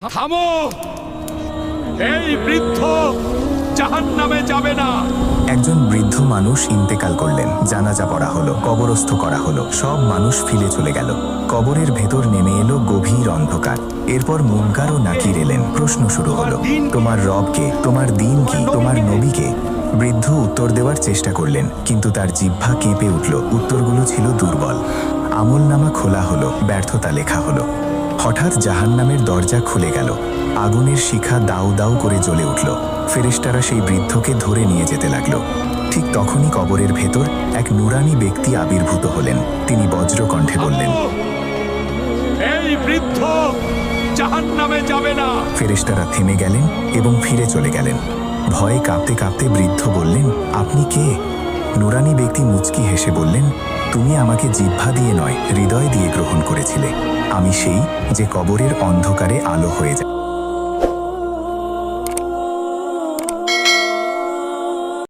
থামো! এই বৃদ্ধ জাহান্নামে যাবে না। একজন বৃদ্ধ মানুষ ইন্তেকাল করলেন, জানাজা পড়া হলো, কবরস্থ করা হলো, সব মানুষ ফিরে চলে গেল। কবরের ভেতর নেমে এলো গভীর অন্ধকার। এরপর মুনকার ও নাকির এলেন। প্রশ্ন শুরু হলো, তোমার রব কে? তোমার দিন কি? তোমার নবী কে? বৃদ্ধ উত্তর দেওয়ার চেষ্টা করলেন, কিন্তু তার জিহ্বা কেঁপে উঠল। উত্তরগুলো ছিল দুর্বল। আমলনামা খোলা হলো, ব্যর্থতা লেখা হলো। হঠাৎ জাহান্নামের দরজা খুলে গেল। আগুনের শিখা দাউ দাউ করে জ্বলে উঠল। ফেরেশতারা সেই বৃদ্ধকে ধরে নিয়ে যেতে লাগলো। ঠিক তখনই কবরের ভেতর এক নুরানি ব্যক্তি আবির্ভূত হলেন। তিনি বজ্রকণ্ঠে বললেন, এই বৃদ্ধ জাহান্নামে যাবে না। ফেরেশতারা থেমে গেলেন এবং ফিরে চলে গেলেন। ভয়ে কাঁপতে কাঁপতে বৃদ্ধ বললেন, আপনি কে? নুরানি ব্যক্তি মুচকি হেসে বললেন, তুমি আমাকে জিহ্বা দিয়ে নয়, হৃদয় দিয়ে গ্রহণ করেছিলে। আমি সেই যে কবরের অন্ধকারে আলো হয়ে যায়।